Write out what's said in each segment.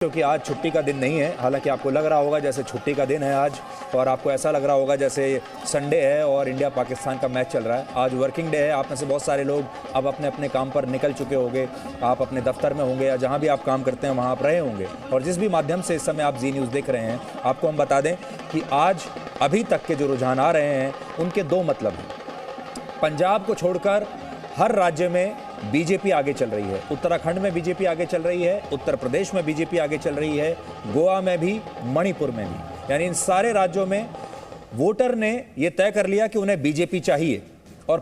क्योंकि आज छुट्टी का दिन नहीं है। हालांकि आपको लग रहा होगा जैसे छुट्टी का दिन है आज, और आपको ऐसा लग रहा होगा जैसे संडे है और इंडिया पाकिस्तान का मैच चल रहा है। आज वर्किंग डे है। आप में से बहुत सारे लोग अब अपने अपने काम पर निकल चुके होंगे। आप अपने दफ्तर में होंगे या जहाँ भी आप काम करते हैं वहाँ आप रहे होंगे, और जिस भी माध्यम से इस समय आप जी न्यूज़ देख रहे हैं, आपको हम बता दें कि आज अभी तक के जो रुझान आ रहे हैं उनके दो मतलब हैं। पंजाब को छोड़कर हर राज्य में बीजेपी आगे चल रही है। उत्तराखंड में बीजेपी आगे चल रही है, उत्तर प्रदेश में बीजेपी आगे चल रही है, गोवा में भी, मणिपुर में भी। यानी इन सारे राज्यों में वोटर ने यह तय कर लिया कि उन्हें बीजेपी चाहिए। और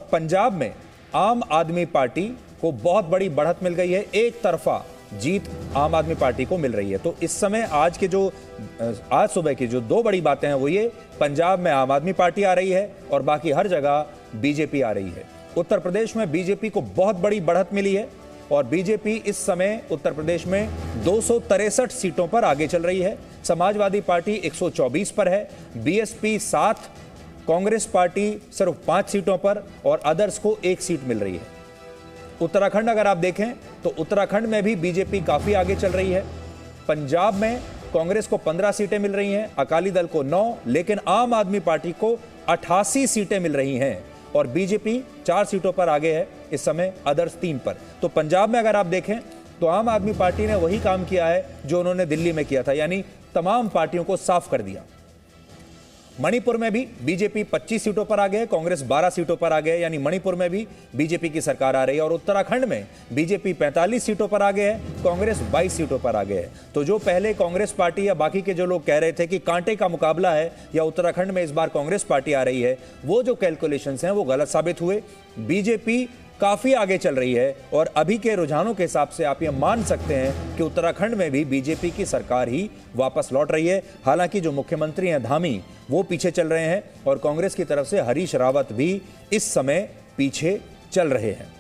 पंजाब में आम आदमी पार्टी को बहुत बड़ी बढ़त मिल गई है। एक तरफा जीत आम आदमी पार्टी को मिल रही है। तो इस समय आज सुबह की जो दो बड़ी बातें हैं वो ये, पंजाब में आम आदमी पार्टी आ रही है और बाकी हर जगह बीजेपी आ रही है। उत्तर प्रदेश में बीजेपी को बहुत बड़ी बढ़त मिली है और बीजेपी इस समय उत्तर प्रदेश में 263 सीटों पर आगे चल रही है। समाजवादी पार्टी 124 पर है, बीएसपी 7, कांग्रेस पार्टी सिर्फ 5 सीटों पर और अदर्स को 1 सीट मिल रही है। उत्तराखंड अगर आप देखें तो उत्तराखंड में भी बीजेपी काफी आगे चल रही है। पंजाब में कांग्रेस को 15 सीटें मिल रही हैं, अकाली दल को 9, लेकिन आम आदमी पार्टी को 88 सीटें मिल रही हैं और बीजेपी 4 सीटों पर आगे है इस समय, अदर्स 3 पर। तो पंजाब में अगर आप देखें तो आम आदमी पार्टी ने वही काम किया है जो उन्होंने दिल्ली में किया था, यानी तमाम पार्टियों को साफ कर दिया। मणिपुर में भी बीजेपी 25 सीटों पर आगे है, कांग्रेस 12 सीटों पर आगे है, यानी मणिपुर में भी बीजेपी की सरकार आ रही है। और उत्तराखंड में बीजेपी 45 सीटों पर आगे है, कांग्रेस 22 सीटों पर आगे है। तो जो पहले कांग्रेस पार्टी या बाकी के जो लोग कह रहे थे कि कांटे का मुकाबला है या उत्तराखंड में इस बार कांग्रेस पार्टी आ रही है, वो जो कैलकुलेशंस हैं वो गलत साबित हुए। बीजेपी काफी आगे चल रही है और अभी के रुझानों के हिसाब से आप ये मान सकते हैं कि उत्तराखंड में भी बीजेपी की सरकार ही वापस लौट रही है। हालांकि जो मुख्यमंत्री हैं धामी, वो पीछे चल रहे हैं और कांग्रेस की तरफ से हरीश रावत भी इस समय पीछे चल रहे हैं।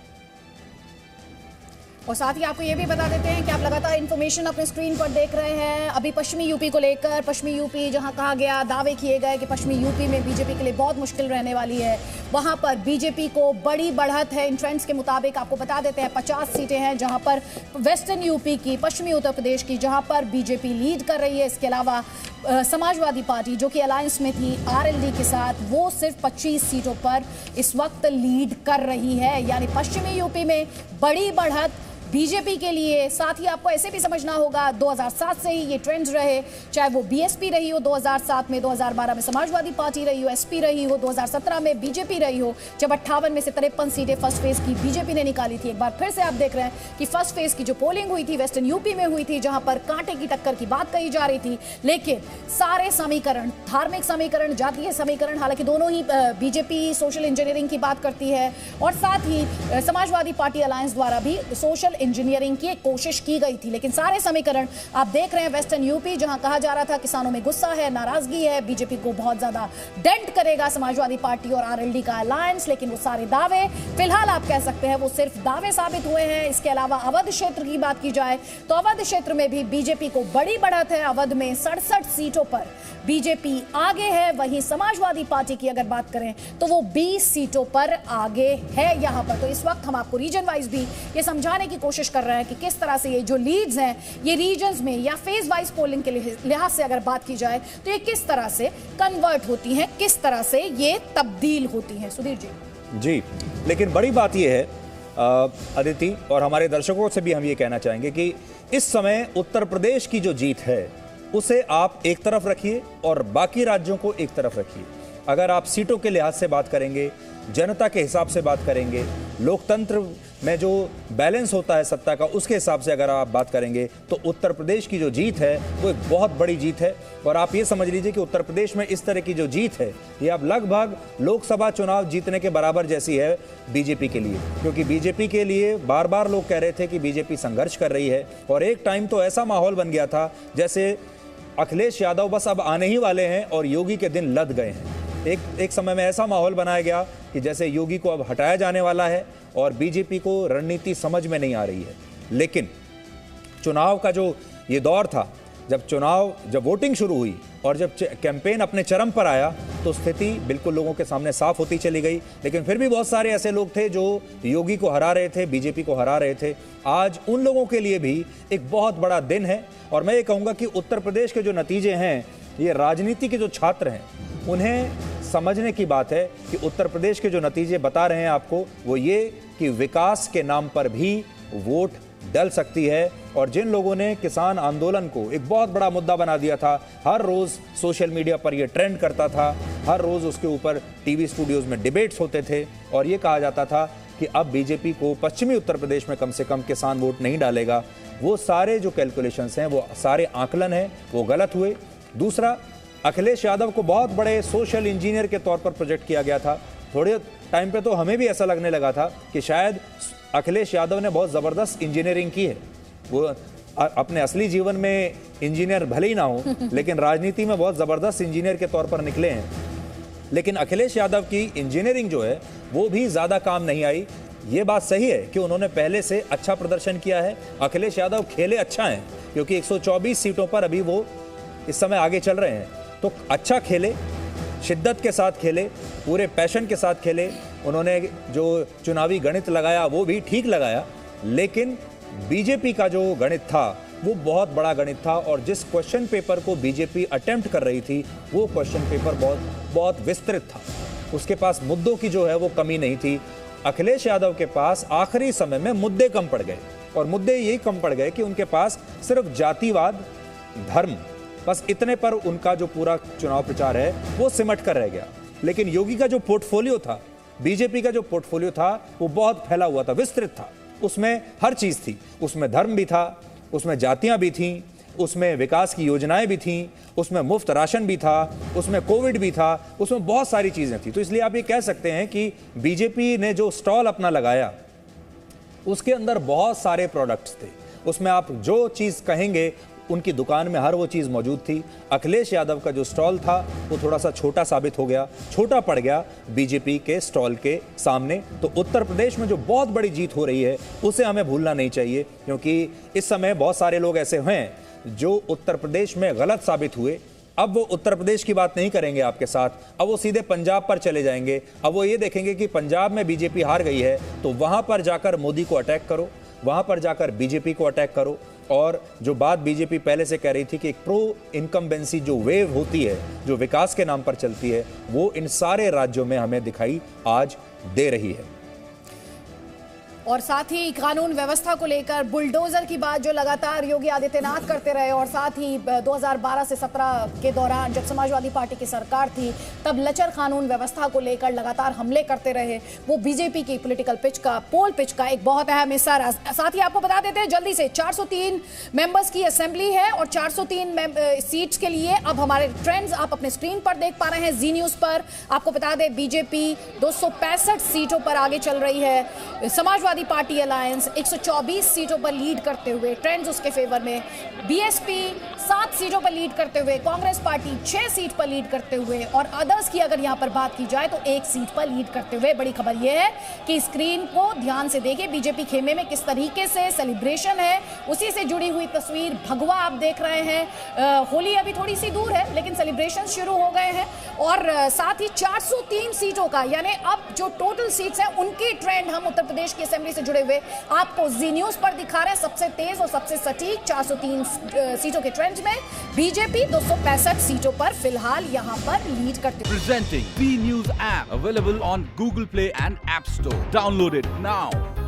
और साथ ही आपको ये भी बता देते हैं कि आप लगातार इन्फॉर्मेशन अपने स्क्रीन पर देख रहे हैं। अभी पश्चिमी यूपी को लेकर, पश्चिमी यूपी जहां कहा गया, दावे किए गए कि पश्चिमी यूपी में बीजेपी के लिए बहुत मुश्किल रहने वाली है, वहां पर बीजेपी को बड़ी बढ़त है। इन ट्रेंड्स के मुताबिक आपको बता देते हैं 50 सीटें हैं जहां पर वेस्टर्न यूपी की, पश्चिमी उत्तर प्रदेश की, जहां पर बीजेपी लीड कर रही है। इसके अलावा समाजवादी पार्टी जो कि अलायंस में थी आरएलडी के साथ, वो सिर्फ 25 सीटों पर इस वक्त लीड कर रही है। यानी पश्चिमी यूपी में बड़ी बढ़त बीजेपी के लिए। साथ ही आपको ऐसे भी समझना होगा 2007 से ही ये ट्रेंड्स रहे, चाहे वो बीएसपी रही हो 2007 में, 2012 में समाजवादी पार्टी रही हो, एसपी रही हो, 2017 में बीजेपी रही हो, जब 58 में से 53 सीटें फर्स्ट फेज की बीजेपी ने निकाली थी। एक बार फिर से आप देख रहे हैं कि फर्स्ट फेज की जो पोलिंग हुई थी वेस्टर्न यूपी में हुई थी, जहां पर कांटे की टक्कर की बात कही जा रही थी, लेकिन सारे समीकरण, धार्मिक समीकरण, जातीय समीकरण, हालांकि दोनों ही बीजेपी सोशल इंजीनियरिंग की बात करती है और साथ ही समाजवादी पार्टी अलायंस द्वारा भी सोशल इंजीनियरिंग की कोशिश की गई थी, लेकिन सारे समीकरण आप देख रहे हैं वेस्टर्न यूपी, जहां कहा जा रहा था किसानों में गुस्सा है, नाराजगी है, बीजेपी को बहुत ज्यादा डेंट करेगा समाजवादी पार्टी और आरएलडी का अलायंस, लेकिन वो सारे दावे फिलहाल आप कह सकते हैं वो सिर्फ दावे साबित हुए हैं। इसके अलावा अवध क्षेत्र की बात की जाए तो अवध क्षेत्र में भी बीजेपी को बड़ी बढ़त है। अवध में 67 सीटों पर बीजेपी आगे है। वहीं समाजवादी पार्टी की अगर बात करें तो वो 20 सीटों पर आगे है यहां पर। तो इस वक्त हम आपको रीजन वाइज भी ये समझाने की कोशिश कर रहे हैं कि किस तरह से ये जो लीड्स हैं ये रीजन्स में या फेज वाइज पोलिंग के लिहाज से अगर बात की जाए तो ये किस तरह से कन्वर्ट होती हैं, किस तरह से ये तब्दील होती हैं। सुधीर जी। लेकिन बड़ी बात ये है अदिति, और हमारे दर्शकों से भी हम ये कहना चाहेंगे कि इस समय उत्तर प्रदेश की जो जीत है उसे आप एक तरफ रखिए और बाकी राज्यों को एक तरफ रखिए। अगर आप सीटों के लिहाज से बात करेंगे, जनता के हिसाब से बात करेंगे, लोकतंत्र में जो बैलेंस होता है सत्ता का, उसके हिसाब से अगर आप बात करेंगे तो उत्तर प्रदेश की जो जीत है वो एक बहुत बड़ी जीत है। और आप ये समझ लीजिए कि उत्तर प्रदेश में इस तरह की जो जीत है ये अब लगभग लोकसभा चुनाव जीतने के बराबर जैसी है बीजेपी के लिए, क्योंकि बीजेपी के लिए बार बार लोग कह रहे थे कि बीजेपी संघर्ष कर रही है और एक टाइम तो ऐसा माहौल बन गया था जैसे अखिलेश यादव बस अब आने ही वाले हैं और योगी के दिन लद गए हैं। एक समय में ऐसा माहौल बनाया गया कि जैसे योगी को अब हटाया जाने वाला है और बीजेपी को रणनीति समझ में नहीं आ रही है। लेकिन चुनाव का जो ये दौर था जब वोटिंग शुरू हुई और जब कैंपेन अपने चरम पर आया तो स्थिति बिल्कुल लोगों के सामने साफ होती चली गई। लेकिन फिर भी बहुत सारे ऐसे लोग थे जो योगी को हरा रहे थे, बीजेपी को हरा रहे थे। आज उन लोगों के लिए भी एक बहुत बड़ा दिन है और मैं ये कहूँगा कि उत्तर प्रदेश के जो नतीजे हैं, ये राजनीति के जो छात्र हैं उन्हें समझने की बात है कि उत्तर प्रदेश के जो नतीजे बता रहे हैं आपको, वो ये कि विकास के नाम पर भी वोट डल सकती है। और जिन लोगों ने किसान आंदोलन को एक बहुत बड़ा मुद्दा बना दिया था, हर रोज सोशल मीडिया पर यह ट्रेंड करता था, हर रोज उसके ऊपर टीवी स्टूडियोज में डिबेट्स होते थे और ये कहा जाता था कि अब बीजेपी को पश्चिमी उत्तर प्रदेश में कम से कम किसान वोट नहीं डालेगा, वो सारे जो कैलकुलेशंस हैं, वो सारे आकलन हैं, वो गलत हुए। दूसरा, अखिलेश यादव को बहुत बड़े सोशल इंजीनियर के तौर पर प्रोजेक्ट किया गया था। थोड़े टाइम पे तो हमें भी ऐसा लगने लगा था कि शायद अखिलेश यादव ने बहुत ज़बरदस्त इंजीनियरिंग की है। वो अपने असली जीवन में इंजीनियर भले ही ना हो लेकिन राजनीति में बहुत ज़बरदस्त इंजीनियर के तौर पर निकले हैं। लेकिन अखिलेश यादव की इंजीनियरिंग जो है वो भी ज़्यादा काम नहीं आई। ये बात सही है कि उन्होंने पहले से अच्छा प्रदर्शन किया है। अखिलेश यादव खेले अच्छा हैं क्योंकि 124 सीटों पर अभी वो इस समय आगे चल रहे हैं। तो अच्छा खेले, शिद्दत के साथ खेले, पूरे पैशन के साथ खेले। उन्होंने जो चुनावी गणित लगाया वो भी ठीक लगाया, लेकिन बीजेपी का जो गणित था वो बहुत बड़ा गणित था और जिस क्वेश्चन पेपर को बीजेपी अटेम्प्ट कर रही थी वो क्वेश्चन पेपर बहुत विस्तृत था। उसके पास मुद्दों की जो है वो कमी नहीं थी। अखिलेश यादव के पास आखिरी समय में मुद्दे कम पड़ गए और मुद्दे यही कम पड़ गए कि उनके पास सिर्फ जातिवाद, धर्म, बस इतने पर उनका जो पूरा चुनाव प्रचार है वो सिमट कर रह गया। लेकिन योगी का जो पोर्टफोलियो था, बीजेपी का जो पोर्टफोलियो था, वो बहुत फैला हुआ था, विस्तृत था। उसमें हर चीज थी, उसमें धर्म भी था, उसमें जातियां भी थीं, उसमें विकास की योजनाएं भी थीं, उसमें मुफ्त राशन भी था, उसमें कोविड भी था, उसमें बहुत सारी चीजें थी। तो इसलिए आप ये कह सकते हैं कि बीजेपी ने जो स्टॉल अपना लगाया उसके अंदर बहुत सारे प्रोडक्ट्स थे। उसमें आप जो चीज कहेंगे उनकी दुकान में हर वो चीज़ मौजूद थी। अखिलेश यादव का जो स्टॉल था वो थोड़ा सा छोटा साबित हो गया, छोटा पड़ गया बीजेपी के स्टॉल के सामने। तो उत्तर प्रदेश में जो बहुत बड़ी जीत हो रही है उसे हमें भूलना नहीं चाहिए, क्योंकि इस समय बहुत सारे लोग ऐसे हैं जो उत्तर प्रदेश में गलत साबित हुए। अब वो उत्तर प्रदेश की बात नहीं करेंगे आपके साथ, अब वो सीधे पंजाब पर चले जाएंगे। अब वो ये देखेंगे कि पंजाब में बीजेपी हार गई है तो वहां पर जाकर मोदी को अटैक करो, वहां पर जाकर बीजेपी को अटैक करो। और जो बात बीजेपी पहले से कह रही थी कि एक प्रो इनकम्बेंसी जो वेव होती है, जो विकास के नाम पर चलती है, वो इन सारे राज्यों में हमें दिखाई आज दे रही है। और साथ ही कानून व्यवस्था को लेकर बुलडोजर की बात जो लगातार योगी आदित्यनाथ करते रहे, और साथ ही 2012 से 17 के दौरान जब समाजवादी पार्टी की सरकार थी तब लचर कानून व्यवस्था को लेकर लगातार हमले करते रहे, वो बीजेपी की पॉलिटिकल पिच का, पोल पिच का एक बहुत अहम हिस्सा रहा। साथ ही आपको बता देते हैं जल्दी से 403 मेंबर्स की असेंबली है और 403 सीट्स के लिए अब हमारे ट्रेंड्स आप अपने स्क्रीन पर देख पा रहे हैं जी न्यूज पर। आपको बता दें बीजेपी 265 सीटों पर आगे चल रही है, समाजवादी पार्टी अलायंस 124 सीटों पर लीड करते हुए, ट्रेंड्स उसके फेवर में, बीएसपी 7 सीटों पर लीड करते हुए, कांग्रेस पार्टी 6 सीट पर लीड करते हुए और अदर्स की अगर यहां पर बात की जाए तो 1 सीट पर लीड करते हुए। बड़ी खबर यह है कि स्क्रीन को ध्यान से देखिए, बीजेपी खेमे में किस तरीके से सेलिब्रेशन है, उसी से जुड़ी हुई तस्वीर भगवा आप देख रहे हैं। होली अभी थोड़ी सी दूर है लेकिन सेलिब्रेशन शुरू हो गए हैं। और साथ ही 403 सीटों का, यानी अब जो टोटल सीट्स हैं उनकी ट्रेंड हम उत्तर प्रदेश की असेंबली से जुड़े हुए आपको जी न्यूज पर दिखा रहे हैं। सबसे तेज और सबसे सटीक 403 सीटों के ट्रेंड्स में बीजेपी 265 सीटों पर फिलहाल यहां पर लीड करती है। Presenting B News app available on Google Play and App Store. Download it now.